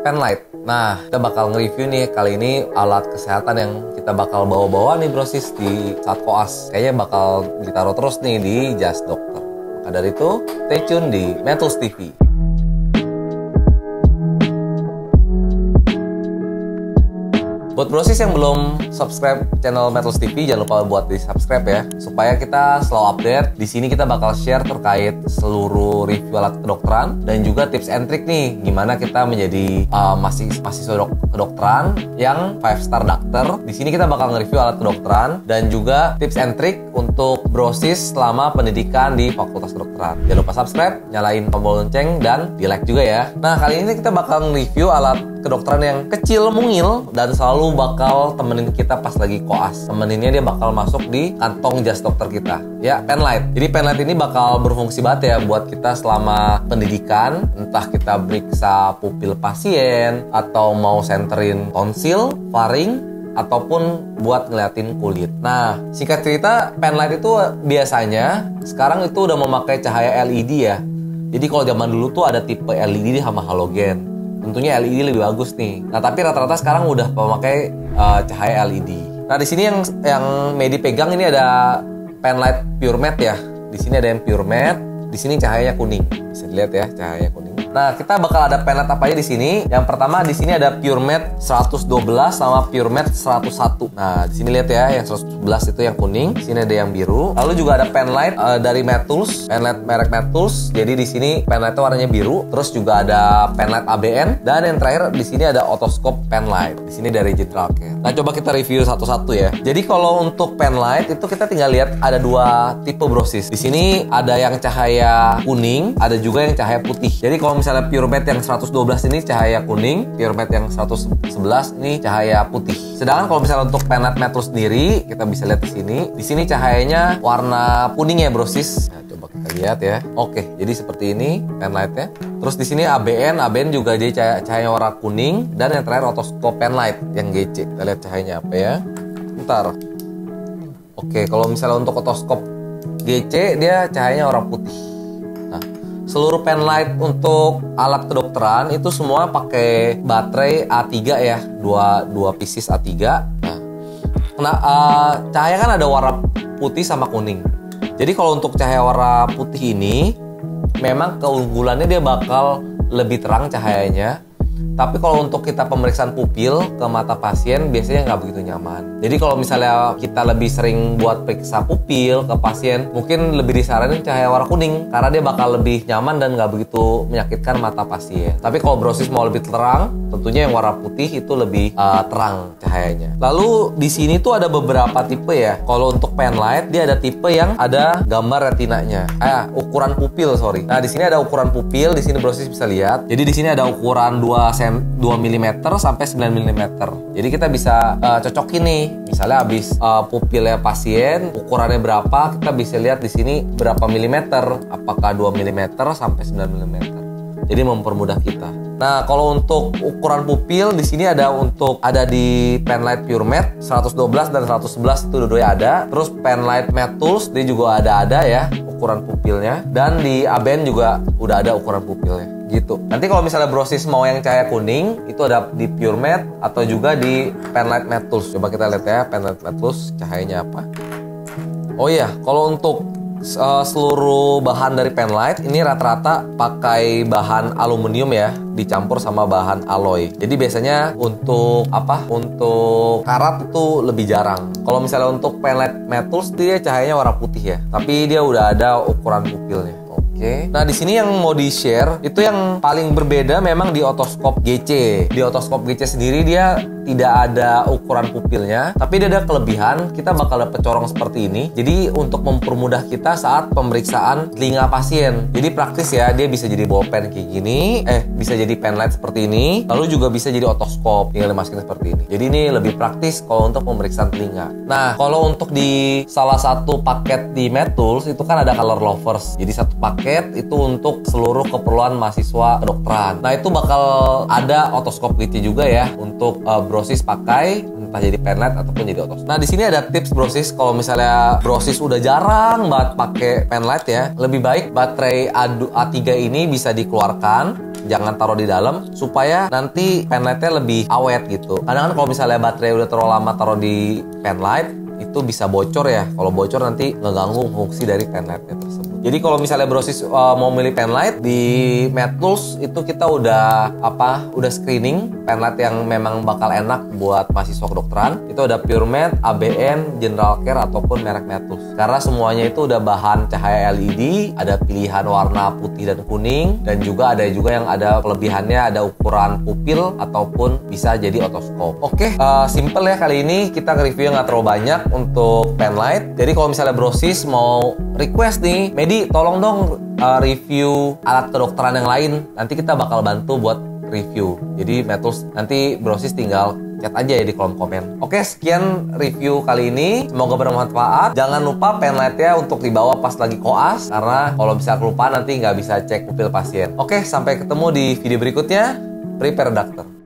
pen light. Nah, kita bakal nge-review nih kali ini alat kesehatan yang kita bakal bawa-bawa nih brosis di saat koas. Kayaknya bakal ditaruh terus nih di jas dokter. Maka dari itu, stay tune di Metals TV. Buat brosis yang belum subscribe channel Metals TV, jangan lupa buat di subscribe ya, supaya kita selalu update. Di sini kita bakal share terkait seluruh review alat kedokteran dan juga tips and trick nih, gimana kita menjadi mahasiswa kedokteran yang 5-star doctor. Di sini kita bakal nge-review alat kedokteran dan juga tips and trick untuk brosis selama pendidikan di Fakultas Kedokteran. Jangan lupa subscribe, nyalain tombol lonceng dan di like juga ya. Nah, kali ini kita bakal nge-review alat kedokteran yang kecil mungil dan selalu bakal temenin kita pas lagi koas. Temeninnya dia bakal masuk di kantong jas dokter kita. Ya, pen light. Jadi pen light ini bakal berfungsi banget ya buat kita selama pendidikan. Entah kita periksa pupil pasien atau mau senterin tonsil, faring, ataupun buat ngeliatin kulit. Nah, singkat cerita, pen light itu biasanya sekarang itu udah memakai cahaya LED ya. Jadi kalau zaman dulu tuh ada tipe LED sama halogen. Tentunya LED lebih bagus nih. Nah, tapi rata-rata sekarang udah memakai cahaya LED. Nah, di sini yang Medi pegang ini ada pen light pure matte ya. Di sini ada yang pure matte. Di sini cahayanya kuning. Bisa dilihat ya, cahayanya kuning. Nah, kita bakal ada pen light apa aja di sini. Yang pertama di sini ada pure matte 112 sama pure matte 101. Nah, di sini lihat ya, yang 111 itu yang kuning. Di sini ada yang biru. Lalu juga ada pen light dari Metals, pen light merek Metals. Jadi di sini pen light itu warnanya biru. Terus juga ada pen light ABN dan yang terakhir di sini ada otoscope pen light. Di sini dari General Care. Nah, coba kita review satu-satu ya. Jadi kalau untuk pen light itu kita tinggal lihat ada dua tipe brosis. Di sini ada yang cahaya kuning, ada juga yang cahaya putih. Jadi kalau misalnya pure matte yang 112 ini cahaya kuning, pure matte yang 111 ini cahaya putih. Sedangkan kalau misalnya untuk pen light Metals sendiri, kita bisa lihat di sini. Di sini cahayanya warna kuning ya brosis. Nah, coba kita lihat ya. Oke, jadi seperti ini pen lightnya. Terus di sini ABN juga dia cahaya warna kuning dan yang terakhir otoscope pen light yang GC. Kita lihat cahayanya apa ya. Bentar. Oke, kalau misalnya untuk otoscope GC dia cahayanya warna putih. Seluruh pen light untuk alat kedokteran itu semua pakai baterai A3 ya, dua pieces A3. Nah, cahaya kan ada warna putih sama kuning. Jadi kalau untuk cahaya warna putih ini, memang keunggulannya dia bakal lebih terang cahayanya. Tapi kalau untuk kita pemeriksaan pupil ke mata pasien biasanya nggak begitu nyaman. Jadi kalau misalnya kita lebih sering buat periksa pupil ke pasien, mungkin lebih disaranin cahaya warna kuning karena dia bakal lebih nyaman dan nggak begitu menyakitkan mata pasien. Tapi kalau brosis mau lebih terang, tentunya yang warna putih itu lebih terang cahayanya. Lalu di sini tuh ada beberapa tipe ya. Kalau untuk pen light dia ada tipe yang ada gambar retinanya, ukuran pupil sorry. Nah, di sini ada ukuran pupil, di sini brosis bisa lihat. Jadi di sini ada ukuran 2 mm sampai 9 mm. Jadi kita bisa cocokin nih. Misalnya habis pupilnya pasien ukurannya berapa, kita bisa lihat di sini berapa milimeter, apakah 2 mm sampai 9 mm. Jadi mempermudah kita. Nah, kalau untuk ukuran pupil di sini ada di pen light pure matte 112 dan 111 itu dua-duanya ada. Terus pen light Metals dia juga ada ya ukuran pupilnya, dan di ABN juga udah ada ukuran pupilnya gitu. Nanti kalau misalnya brosis mau yang cahaya kuning itu ada di pure matte atau juga di pen light Metals. Coba kita lihat ya pen light Metals cahayanya apa. Oh iya, kalau untuk seluruh bahan dari pen light ini rata-rata pakai bahan aluminium ya, dicampur sama bahan alloy. Jadi biasanya untuk karat itu lebih jarang. Kalau misalnya untuk pen light Metals dia cahayanya warna putih ya, tapi dia udah ada ukuran pupilnya. Oke. Nah, di sini yang mau di-share itu yang paling berbeda memang di otoscope GC. Di otoscope GC sendiri dia tidak ada ukuran pupilnya, tapi dia ada kelebihan, kita bakal dapet corong seperti ini. Jadi untuk mempermudah kita saat pemeriksaan telinga pasien. Jadi praktis ya, dia bisa jadi bolpen kayak gini, bisa jadi pen light seperti ini, lalu juga bisa jadi otoscope, tinggal dimasukin seperti ini. Jadi ini lebih praktis kalau untuk pemeriksaan telinga. Nah, kalau untuk di salah satu paket di Metals itu kan ada color lovers. Jadi satu paket itu untuk seluruh keperluan mahasiswa kedokteran. Nah, itu bakal ada otoscope gitu juga ya untuk brosis pakai, entah jadi penlight ataupun jadi otos. Nah, di sini ada tips brosis kalau misalnya brosis udah jarang banget pakai penlight ya, lebih baik baterai A3 ini bisa dikeluarkan, jangan taruh di dalam supaya nanti penlightnya lebih awet gitu. Kadang kan kalau misalnya baterai udah terlalu lama taruh di penlight itu bisa bocor ya. Kalau bocor nanti ngeganggu fungsi dari penlightnya tersebut. Jadi kalau misalnya brosis mau milih penlight di MedTools itu kita udah screening penlight yang memang bakal enak buat mahasiswa kedokteran. Itu ada PureMed, ABN, General Care ataupun merek MedTools. Karena semuanya itu udah bahan cahaya LED, ada pilihan warna putih dan kuning, dan juga ada yang ada kelebihannya, ada ukuran pupil ataupun bisa jadi otoskop. Oke, simple ya kali ini kita nge-review nggak terlalu banyak untuk penlight. Jadi kalau misalnya brosis mau request nih, Medi tolong dong review alat kedokteran yang lain, nanti kita bakal bantu buat review. Jadi MedTools nanti brosis tinggal chat aja ya di kolom komen. Oke, sekian review kali ini, semoga bermanfaat. Jangan lupa penlightnya untuk dibawa pas lagi koas, karena kalau bisa kelupaan nanti nggak bisa cek pupil pasien. Oke, sampai ketemu di video berikutnya. Prepare Doctor.